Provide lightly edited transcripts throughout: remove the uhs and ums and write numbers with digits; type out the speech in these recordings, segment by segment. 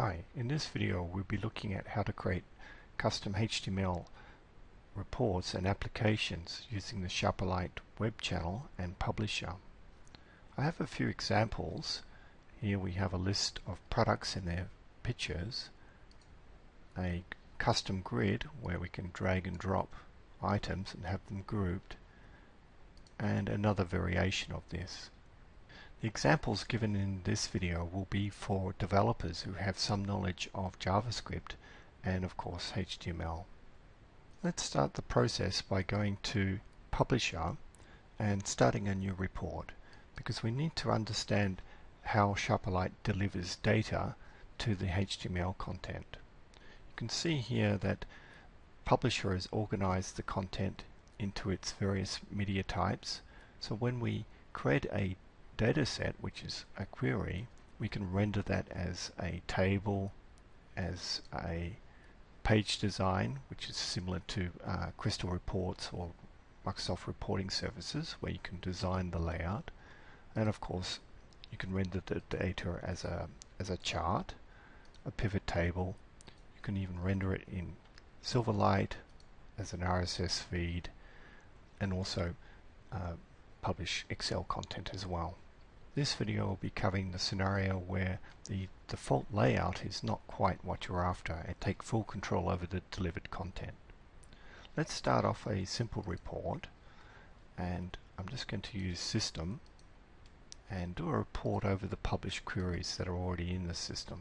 Hi, in this video we'll be looking at how to create custom HTML reports and applications using the Sharperlight Web Channel and Publisher. I have a few examples. Here we have a list of products and their pictures, a custom grid where we can drag and drop items and have them grouped, and another variation of this. The examples given in this video will be for developers who have some knowledge of JavaScript and of course HTML. Let's start the process by going to Publisher and starting a new report, because we need to understand how Sharperlight delivers data to the HTML content. You can see here that Publisher has organized the content into its various media types, so when we create a data set, which is a query, we can render that as a table, as a page design, which is similar to Crystal Reports or Microsoft Reporting Services, where you can design the layout, and of course you can render the data as a chart, a pivot table. You can even render it in Silverlight as an RSS feed, and also publish Excel content as well. This video will be covering the scenario where the default layout is not quite what you're after and take full control over the delivered content. Let's start off a simple report, and I'm just going to use System and do a report over the published queries that are already in the system.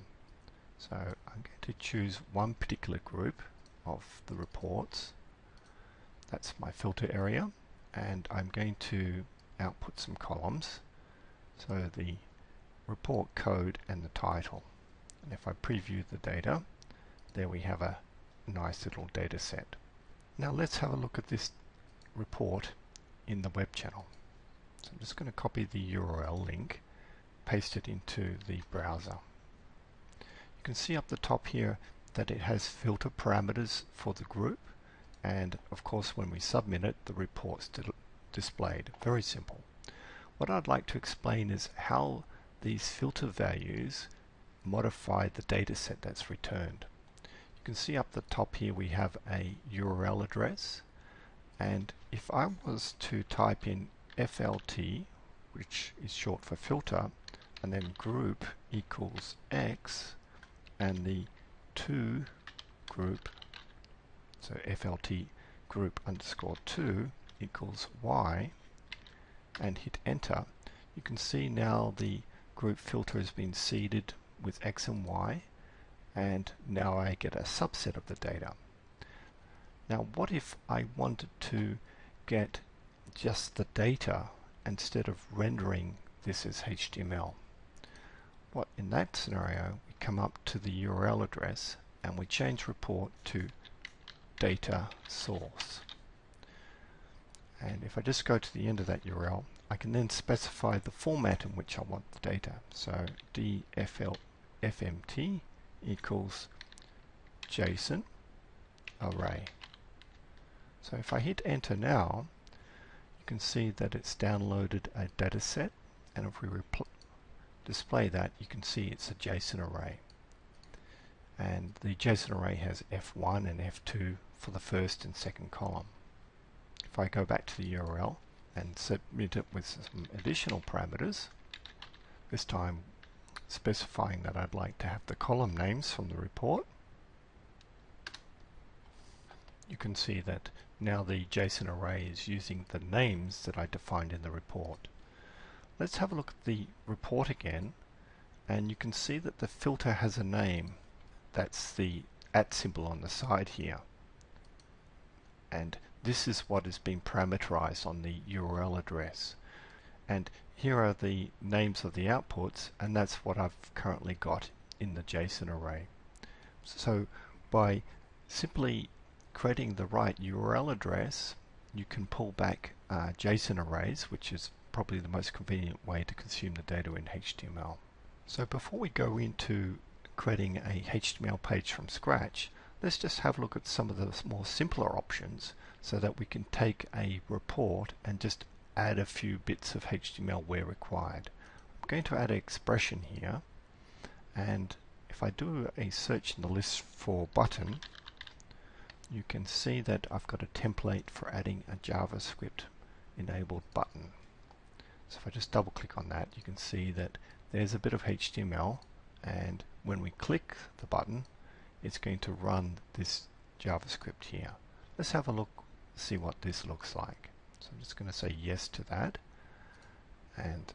So I'm going to choose one particular group of the reports. That's my filter area, and I'm going to output some columns. So the report code and the title. And if I preview the data, there we have a nice little data set. Now let's have a look at this report in the web channel. So I'm just going to copy the URL link, paste it into the browser. You can see up the top here that it has filter parameters for the group, and of course when we submit it, the report's displayed. Very simple. What I'd like to explain is how these filter values modify the data set that's returned. You can see up the top here we have a URL address, and if I was to type in FLT, which is short for filter, and then group equals X, and the to group, so FLT group underscore 2 equals Y, and hit enter, you can see now the group filter has been seeded with X and Y, and now I get a subset of the data. Now what if I wanted to get just the data instead of rendering this as HTML? What in that scenario, we come up to the URL address and we change report to data source. And if I just go to the end of that URL, I can then specify the format in which I want the data. So dfmt equals JSON array. So if I hit enter now, you can see that it's downloaded a data set, and if we display that, you can see it's a JSON array. And the JSON array has F1 and F2 for the first and second column. If I go back to the URL and submit it with some additional parameters, this time specifying that I'd like to have the column names from the report, you can see that now the JSON array is using the names that I defined in the report. Let's have a look at the report again, and you can see that the filter has a name. That's the @ symbol on the side here. And this is what has been parameterized on the URL address. And here are the names of the outputs, and that's what I've currently got in the JSON array. So by simply creating the right URL address, you can pull back JSON arrays, which is probably the most convenient way to consume the data in HTML. So before we go into creating a HTML page from scratch, let's just have a look at some of the more simpler options so that we can take a report and just add a few bits of HTML where required. I'm going to add an expression here, and if if I do a search in the list for button, you can see that I've got a template for adding a JavaScript enabled button. So if I just double click on that, you can see that there's a bit of HTML, and when we click the button, it's going to run this JavaScript here. Let's have a look, see what this looks like. So I'm just going to say yes to that and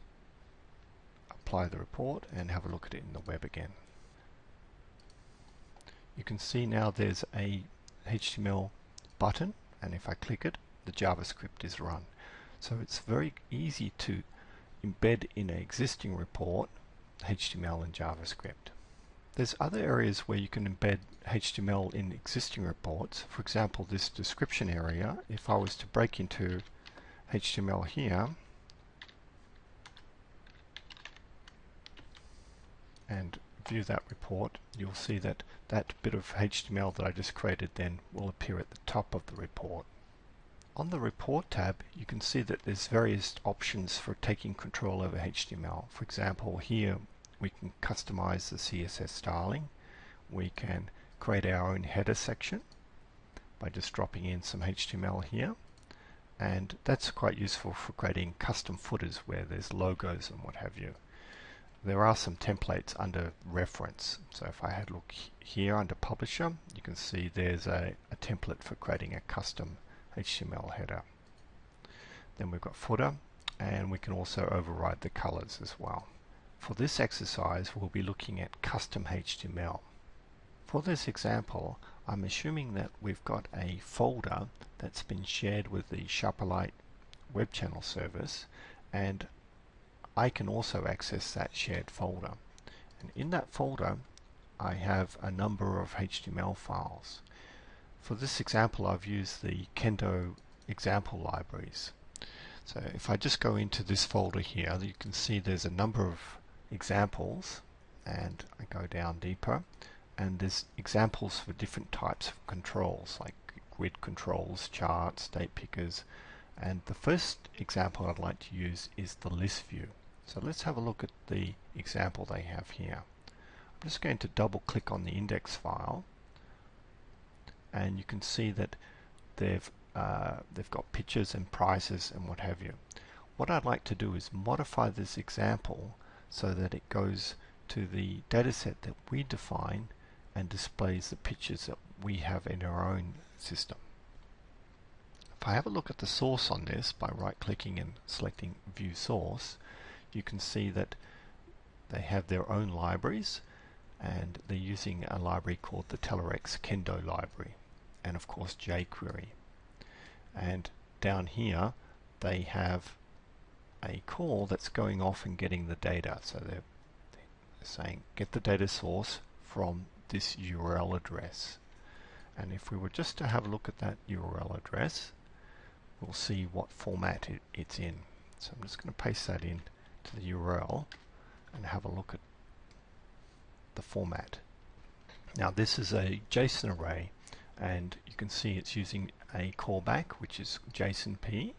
apply the report and have a look at it in the web again. You can see now there's a HTML button, and if I click it, the JavaScript is run. So it's very easy to embed in an existing report HTML and JavaScript. There's other areas where you can embed HTML in existing reports. For example, this description area, if I was to break into HTML here and view that report, you'll see that that bit of HTML that I just created then will appear at the top of the report. On the report tab, you can see that there's various options for taking control over HTML. For example, here we can customize the CSS styling. We can create our own header section by just dropping in some HTML here, and that's quite useful for creating custom footers where there's logos and what have you. There are some templates under reference. So if I had a look here under publisher, you can see there's a template for creating a custom HTML header. Then we've got footer, and we can also override the colors as well. For this exercise, we'll be looking at custom HTML. For this example, I'm assuming that we've got a folder that's been shared with the Sharperlight Web Channel service, and I can also access that shared folder. And in that folder, I have a number of HTML files. For this example, I've used the Kendo example libraries. So if I just go into this folder here, you can see there's a number of examples, and I go down deeper, and there's examples for different types of controls like grid controls, charts, date pickers, and the first example I'd like to use is the list view. So let's have a look at the example they have here. I'm just going to double click on the index file, and you can see that they've got pictures and prices and what have you. What I'd like to do is modify this example so that it goes to the dataset that we define and displays the pictures that we have in our own system. If I have a look at the source on this by right-clicking and selecting View Source, you can see that they have their own libraries, and they're using a library called the Telerex Kendo library, and of course jQuery. And down here they have a call that's going off and getting the data. So they're saying get the data source from this URL address. And if we were just to have a look at that URL address, we'll see what format it's in. So I'm just going to paste that in to the URL and have a look at the format. Now this is a JSON array, and you can see it's using a callback, which is JSONP,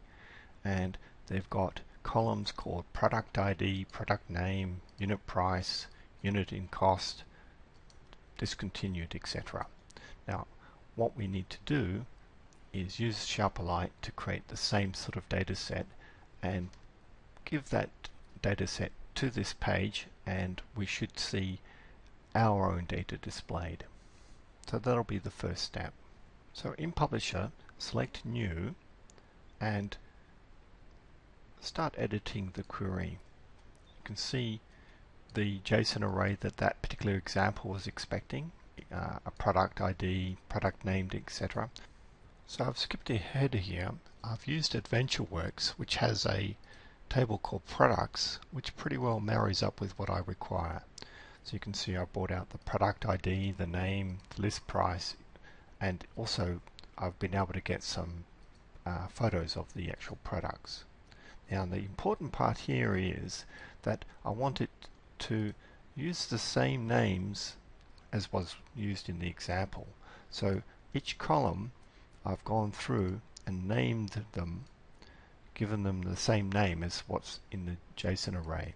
and they've got columns called product ID, product name, unit price, unit in cost, discontinued, etc. Now what we need to do is use Sharperlight to create the same sort of data set and give that data set to this page, and we should see our own data displayed. So that'll be the first step. So in Publisher, select New and start editing the query. You can see the JSON array that that particular example was expecting, a product ID, product named, etc. So I've skipped ahead here. I've used AdventureWorks, which has a table called products, which pretty well marries up with what I require. So you can see I brought out the product ID, the name, the list price, and also I've been able to get some photos of the actual products. Now the important part here is that I want it to use the same names as was used in the example. So each column I've gone through and named them, given them the same name as what's in the JSON array.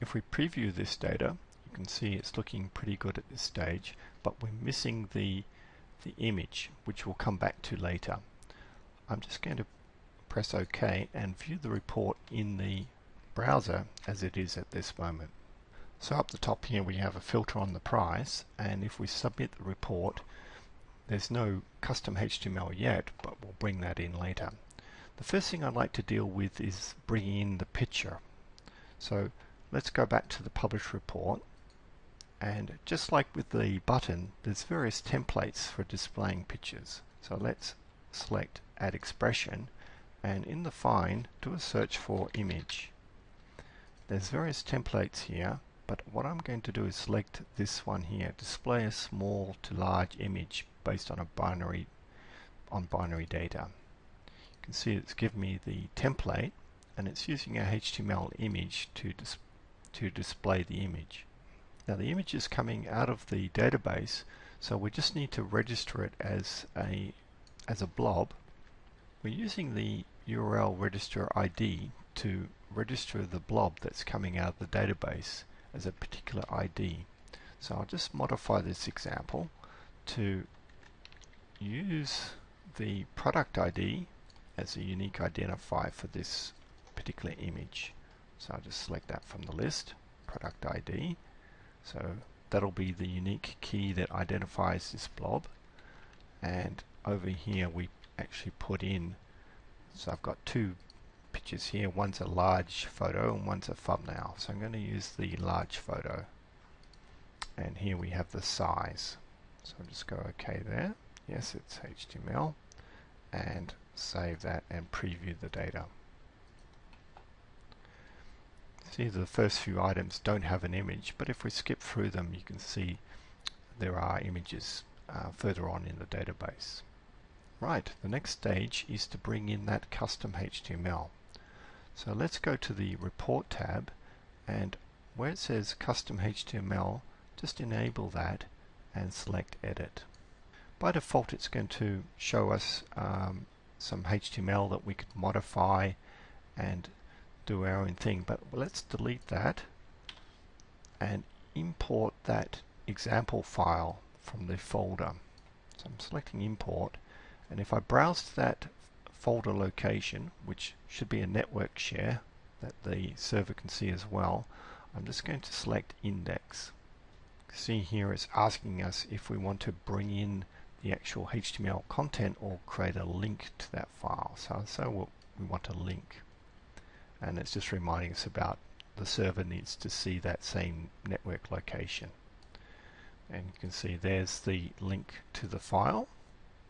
If we preview this data, you You can see it's looking pretty good at this stage, but we're missing the image, which we'll come back to later. I'm just going to press OK and view the report in the browser as it is at this moment. So up the top here we have a filter on the price, and if we submit the report, there's no custom HTML yet, but we'll bring that in later. The first thing I'd like to deal with is bringing in the picture. So let's go back to the published report, and just like with the button, there's various templates for displaying pictures. So let's select Add Expression, and in the Find, do a search for image. There's various templates here, but what I'm going to do is select this one here, display a small to large image based on binary data. You can see it's given me the template, and it's using a HTML image to display the image. Now the image is coming out of the database, so we just need to register it as a blob. We're using the URL register ID to register the blob that's coming out of the database as a particular ID. So I'll just modify this example to use the product ID as a unique identifier for this particular image. So I'll just select that from the list, product ID. So that'll be the unique key that identifies this blob. And over here we actually put in, so I've got two pictures here, one's a large photo and one's a thumbnail. So I'm going to use the large photo, and here we have the size. So I'll just go OK there. Yes, it's HTML, and save that and preview the data. See, the first few items don't have an image, but if we skip through them, you can see there are images further on in the database. Right, the next stage is to bring in that custom HTML. So let's go to the Report tab, and where it says Custom HTML, just enable that and select Edit. By default, it's going to show us some HTML that we could modify and do our own thing, but let's delete that and import that example file from the folder. So I'm selecting Import, and if I browse to that folder location, which should be a network share that the server can see as well, I'm just going to select Index. See here it's asking us if we want to bring in the actual HTML content or create a link to that file. So we want a link, and it's just reminding us about the server needs to see that same network location. And you can see there's the link to the file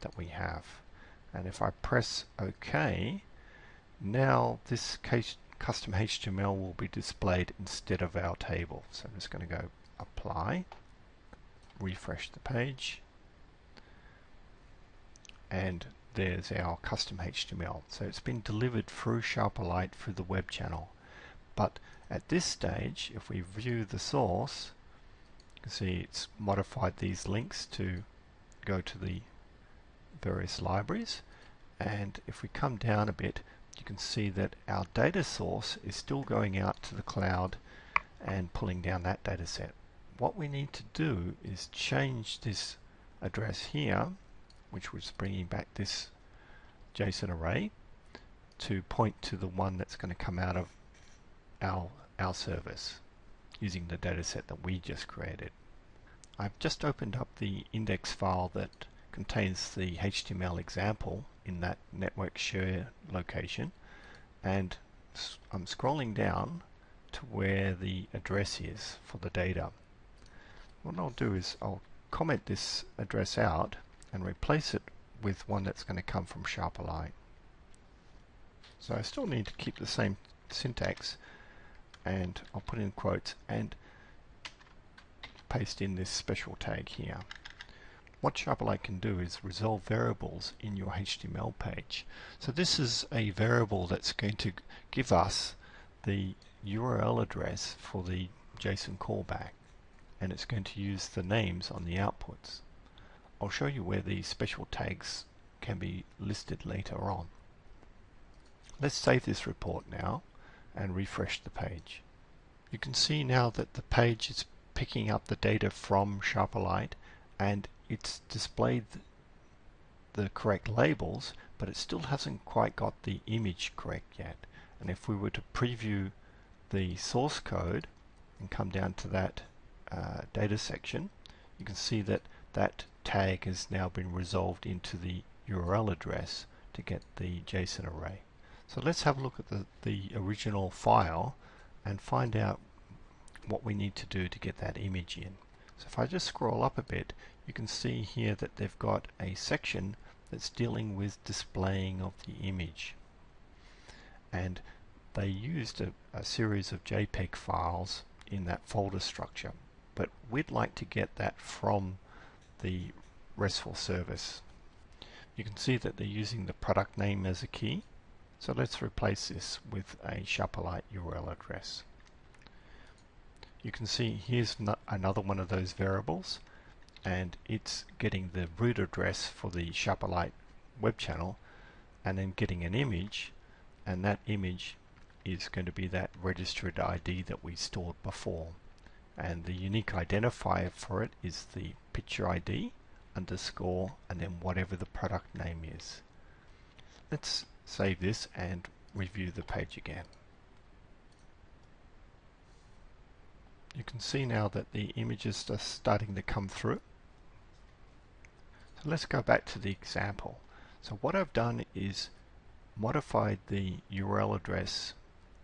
that we have. And if I press OK, now this custom HTML will be displayed instead of our table. So I'm just going to go Apply, refresh the page, and there's our custom HTML. So it's been delivered through Sharperlight through the web channel. But at this stage, if we view the source, you can see it's modified these links to go to the various libraries, and if we come down a bit, you can see that our data source is still going out to the cloud and pulling down that data set. What we need to do is change this address here, which was bringing back this JSON array, to point to the one that's going to come out of our service using the data set that we just created. I've just opened up the index file that contains the HTML example in that network share location, and I'm scrolling down to where the address is for the data. What I'll do is I'll comment this address out and replace it with one that's going to come from Sharperlight. So I still need to keep the same syntax, and I'll put in quotes and paste in this special tag here. What Sharperlight can do is resolve variables in your HTML page. So this is a variable that's going to give us the URL address for the JSON callback, and it's going to use the names on the outputs. I'll show you where these special tags can be listed later on. Let's save this report now and refresh the page. You can see now that the page is picking up the data from Sharperlight, and it's displayed the correct labels, but it still hasn't quite got the image correct yet. And if we were to preview the source code and come down to that data section, you can see that that tag has now been resolved into the URL address to get the JSON array. So let's have a look at the original file and find out what we need to do to get that image in. So if I just scroll up a bit, you can see here that they've got a section that's dealing with displaying of the image. And they used a series of JPEG files in that folder structure, but we'd like to get that from the RESTful service. You can see that they're using the product name as a key, so let's replace this with a Sharperlight URL address. You can see here's another one of those variables, and it's getting the root address for the Sharperlight Web Channel and then getting an image, and that image is going to be that registered ID that we stored before, and the unique identifier for it is the picture ID underscore and then whatever the product name is. Let's save this and review the page again. You can see now that the images are starting to come through. So let's go back to the example. So what I've done is modified the URL address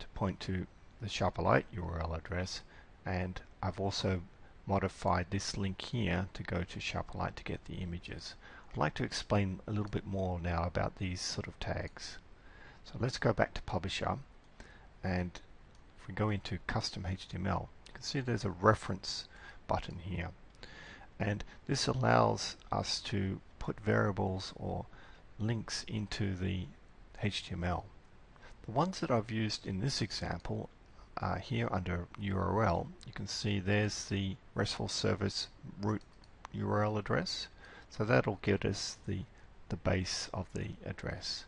to point to the Sharperlight URL address, and I've also modified this link here to go to Sharperlight to get the images. I'd like to explain a little bit more now about these sort of tags. So let's go back to Publisher, and if we go into Custom HTML, you can see there's a reference button here, and this allows us to put variables or links into the HTML. The ones that I've used in this example are here under URL. You can see there's the RESTful service root URL address, so that'll get us the base of the address.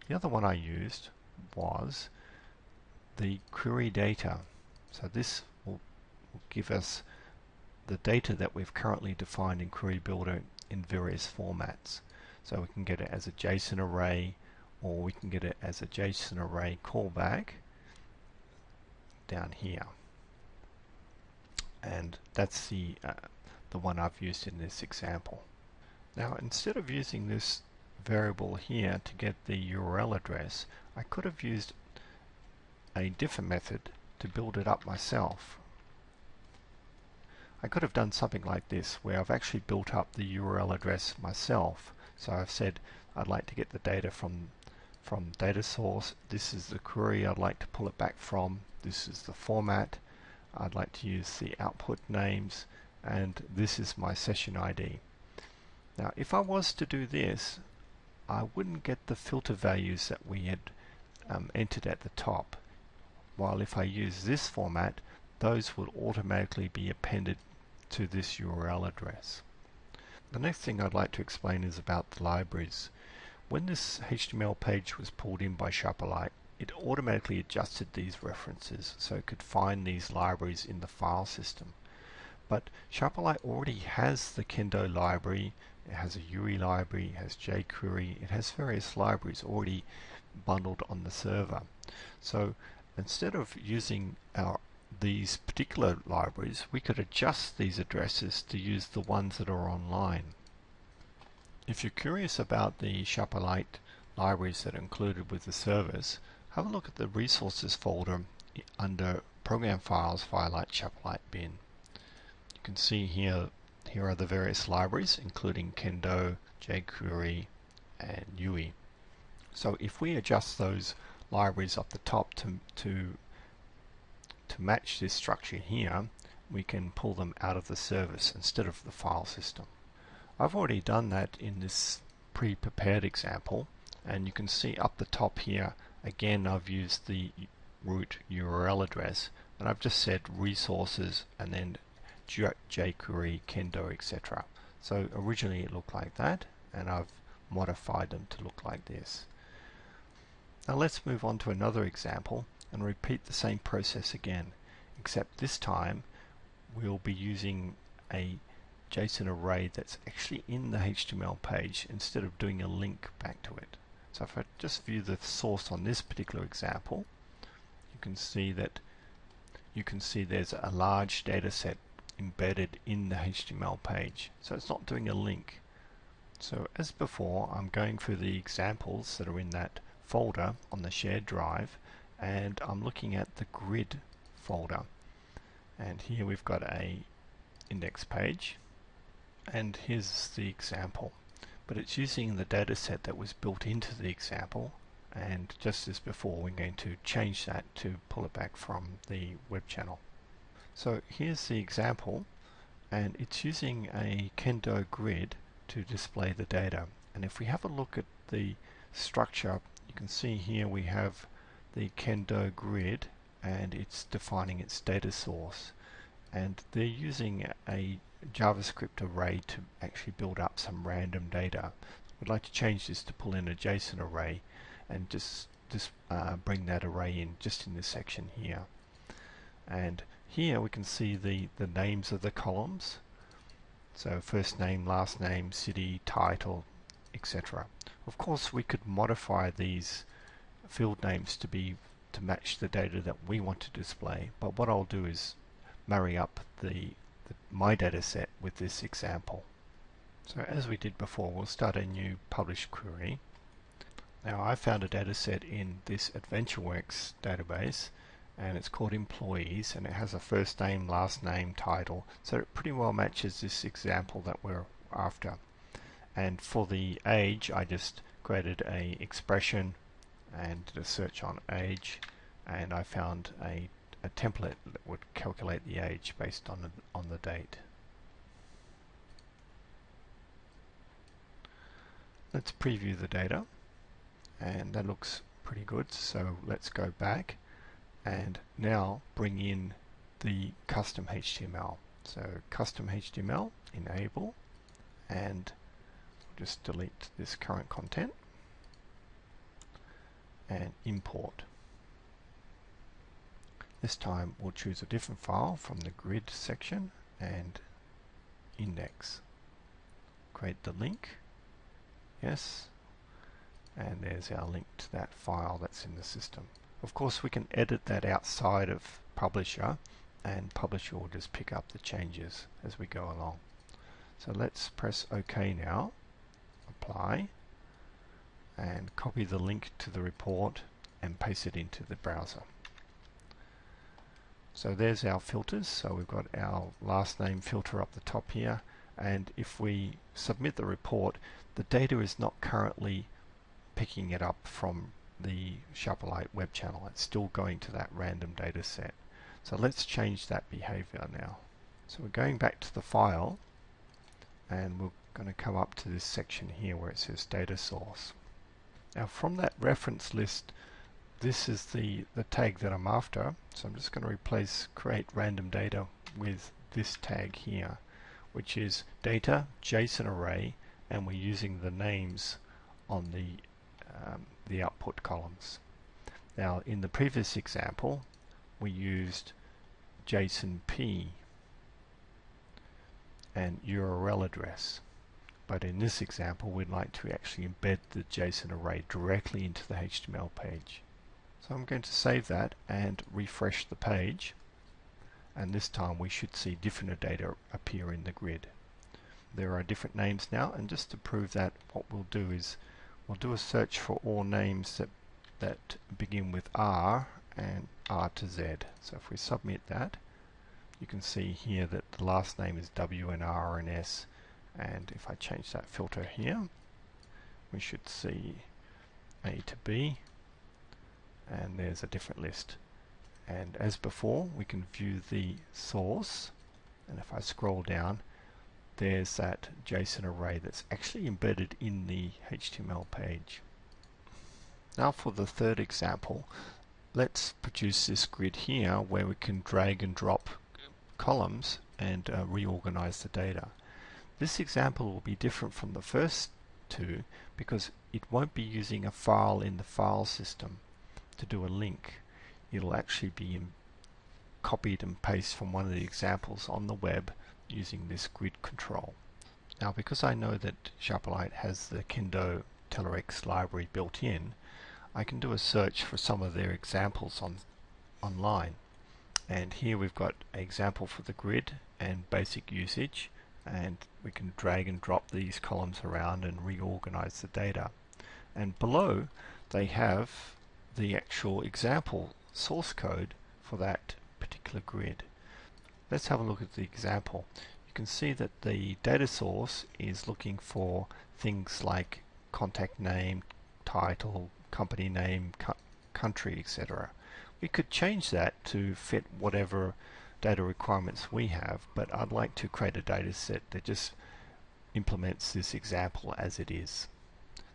The other one I used was the query data. So this will give us the data that we've currently defined in Query Builder in various formats. So we can get it as a JSON array, or we can get it as a JSON array callback down here. And that's the one I've used in this example. Now, instead of using this variable here to get the URL address, I could have used a different method to build it up myself. I could have done something like this, where I've actually built up the URL address myself. So I've said I'd like to get the data from data source, this is the query I'd like to pull it back from, this is the format, I'd like to use the output names, and this is my session ID. Now if I was to do this, I wouldn't get the filter values that we had entered at the top, while if I use this format, those would automatically be appended to this URL address. The next thing I'd like to explain is about the libraries. When this HTML page was pulled in by Sharperlight, it automatically adjusted these references so it could find these libraries in the file system. But Sharperlight already has the Kendo library, it has a UI library, it has jQuery, it has various libraries already bundled on the server. So instead of using these particular libraries, we could adjust these addresses to use the ones that are online. If you're curious about the Sharperlight libraries that are included with the service, have a look at the resources folder under Program Files, Firelight, Sharperlight bin. You can see here are the various libraries, including Kendo, jQuery, and UI. So if we adjust those libraries up the top to match this structure here, we can pull them out of the service instead of the file system. I've already done that in this pre-prepared example, and you can see up the top here again I've used the root URL address, and I've just said resources and then jQuery, Kendo, etc. So originally it looked like that, and I've modified them to look like this. Now let's move on to another example and repeat the same process again, except this time we'll be using a JSON array that's actually in the HTML page instead of doing a link back to it. So if I just view the source on this particular example, you can see there's a large data set embedded in the HTML page. So it's not doing a link. So as before, I'm going through the examples that are in that folder on the shared drive, and I'm looking at the grid folder. And here we've got a index page, and here's the example. But it's using the data set that was built into the example, and just as before, we're going to change that to pull it back from the web channel. So here's the example, and it's using a Kendo grid to display the data. And if we have a look at the structure, you can see here we have the Kendo grid, and it's defining its data source. And they're using a JavaScript array to actually build up some random data. We'd like to change this to pull in a JSON array and just bring that array in just in this section here. And here we can see the names of the columns. So first name, last name, city, title, etc. Of course, we could modify these field names to match the data that we want to display. But what I'll do is marry up my data set with this example. So as we did before, we'll start a new publish query. Now I found a data set in this AdventureWorks database, and it's called employees, and it has a first name, last name, title, so it pretty well matches this example that we're after. And for the age, I just created a expression and did a search on age, and I found a template that would calculate the age based on the date. Let's preview the data, and that looks pretty good. So let's go back and now bring in the custom HTML. So custom HTML, enable, and just delete this current content and import. This time we'll choose a different file from the grid section and index. Create the link, yes, and there's our link to that file that's in the system. Of course, we can edit that outside of Publisher, and Publisher will just pick up the changes as we go along. So let's press OK now, apply, and copy the link to the report and paste it into the browser. So there's our filters. So we've got our last name filter up the top here, and if we submit the report, the data is not currently picking it up from the Sharperlight Web Channel. It's still going to that random data set. So let's change that behavior now. So we're going back to the file, and we're going to come up to this section here where it says data source. Now from that reference list, this is the tag that I'm after, so I'm just going to replace create random data with this tag here, which is data JSON array, and we're using the names on the output columns. Now in the previous example we used JSONP and URL address, but in this example we'd like to actually embed the JSON array directly into the HTML page. So I'm going to save that and refresh the page, and this time we should see different data appear in the grid. There are different names now, and just to prove that, what we'll do is we'll do a search for all names that begin with R and R to Z. So if we submit that, you can see here that the last name is W and R and S, and if I change that filter here, we should see A to B, and there's a different list. And as before, we can view the source, and if I scroll down, there's that JSON array that's actually embedded in the HTML page. Now for the third example, let's produce this grid here where we can drag and drop columns and reorganize the data. This example will be different from the first two because it won't be using a file in the file system to do a link. It'll actually be copied and pasted from one of the examples on the web using this grid control. Now, because I know that Sharperlight has the Kendo Telex library built in, I can do a search for some of their examples online. And here we've got an example for the grid and basic usage, and we can drag and drop these columns around and reorganize the data. And below they have the actual example source code for that particular grid. Let's have a look at the example. You can see that the data source is looking for things like contact name, title, company name, country, etc. We could change that to fit whatever data requirements we have, but I'd like to create a data set that just implements this example as it is.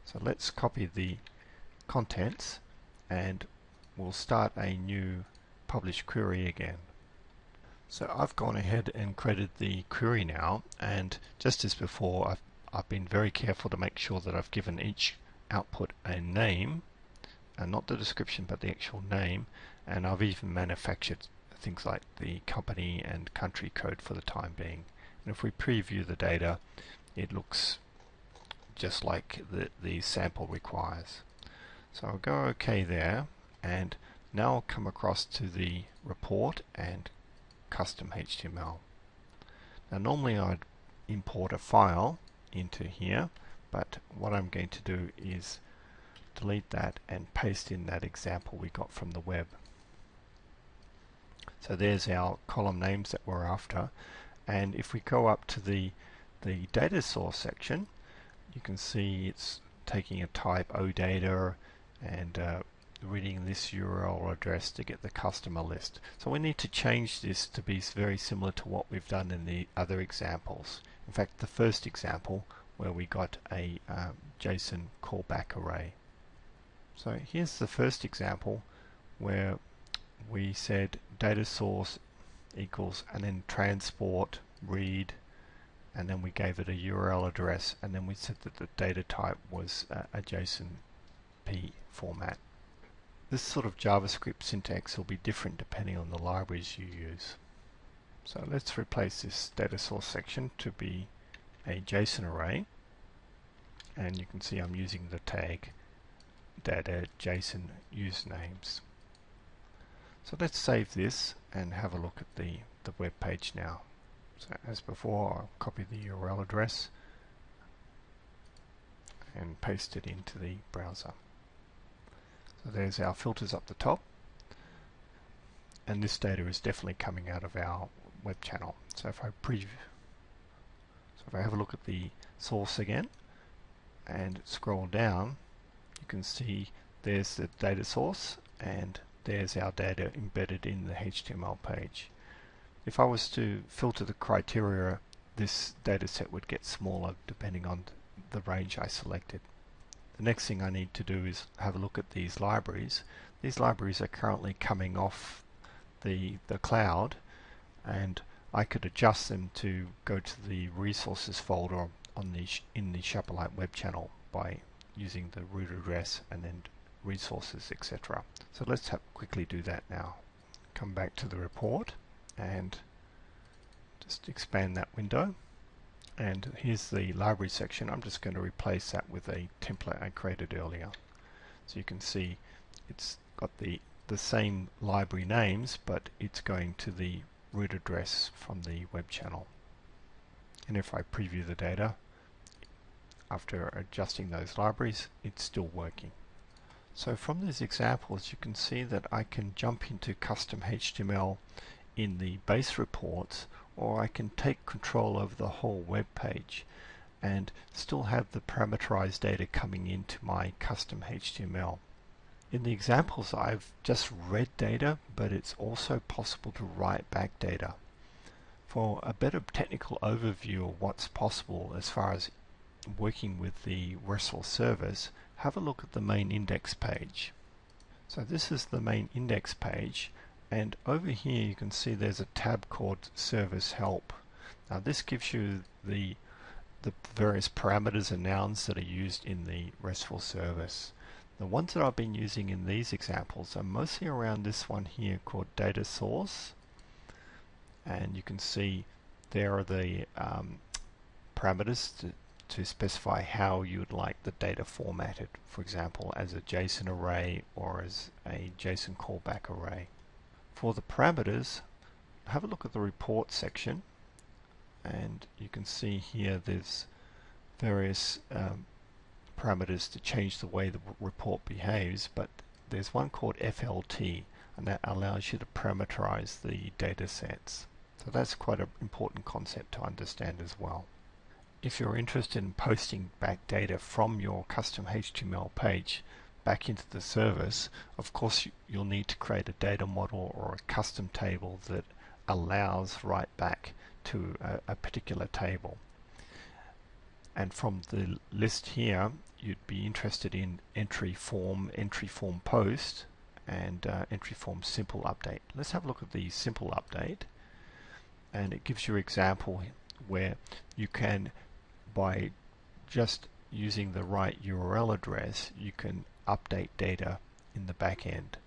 So let's copy the contents and we'll start a new publish query again. So I've gone ahead and created the query now, and just as before I've been very careful to make sure that I've given each output a name, and not the description but the actual name, and I've even manufactured things like the company and country code for the time being. And if we preview the data, it looks just like the sample requires. So I'll go OK there, and now I'll come across to the report and custom HTML. Now normally I'd import a file into here, but what I'm going to do is delete that and paste in that example we got from the web. So there's our column names that we're after, and if we go up to the data source section, you can see it's taking a type OData and reading this URL address to get the customer list. So we need to change this to be very similar to what we've done in the other examples. In fact, the first example where we got a JSON callback array. So here's the first example where we said data source equals and then transport read, and then we gave it a URL address, and then we said that the data type was a JSONP format. This sort of JavaScript syntax will be different depending on the libraries you use. So let's replace this data source section to be a JSON array, and you can see I'm using the tag data JSON usernames. So let's save this and have a look at the web page now. So as before, I'll copy the URL address and paste it into the browser. So there's our filters up the top, and this data is definitely coming out of our web channel. So if I have a look at the source again and scroll down, you can see there's the data source and there's our data embedded in the HTML page. If I was to filter the criteria, this data set would get smaller depending on the range I selected. The next thing I need to do is have a look at these libraries. These libraries are currently coming off the cloud, and I could adjust them to go to the resources folder in the Sharperlight Web Channel by using the root address and then resources, etc. So let's quickly do that now. Come back to the report and just expand that window, and here's the library section. I'm just going to replace that with a template I created earlier. So you can see it's got the same library names, but it's going to the root address from the web channel. And if I preview the data after adjusting those libraries, it's still working. So from these examples you can see that I can jump into custom HTML in the base reports, or I can take control over the whole web page and still have the parameterized data coming into my custom HTML. In the examples I've just read data, but it's also possible to write back data. For a better technical overview of what's possible as far as working with the RESTful service, have a look at the main index page. So this is the main index page, and over here you can see there's a tab called Service Help. Now this gives you the various parameters and nouns that are used in the RESTful service. The ones that I've been using in these examples are mostly around this one here called Data Source, and you can see there are the parameters to specify how you would like the data formatted, for example as a JSON array or as a JSON callback array. For the parameters, have a look at the report section, and you can see here there's various parameters to change the way the report behaves, but there's one called FLT, and that allows you to parameterize the data sets. So that's quite an important concept to understand as well. If you're interested in posting back data from your custom HTML page back into the service, of course you'll need to create a data model or a custom table that allows write back to a particular table. And from the list here, you'd be interested in entry form post, and entry form simple update. Let's have a look at the simple update, and it gives you an example where you can, by just using the right URL address, you can update data in the back end.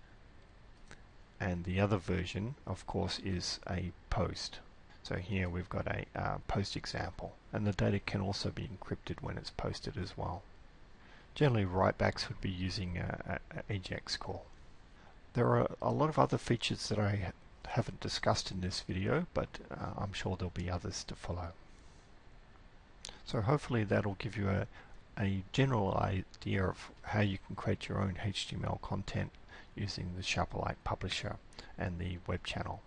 And the other version, of course, is a post. So here we've got a post example, and the data can also be encrypted when it's posted as well. Generally, writebacks would be using a AJAX call. There are a lot of other features that I haven't discussed in this video, but I'm sure there'll be others to follow. So hopefully that'll give you a general idea of how you can create your own HTML content using the Sharperlight publisher and the web channel.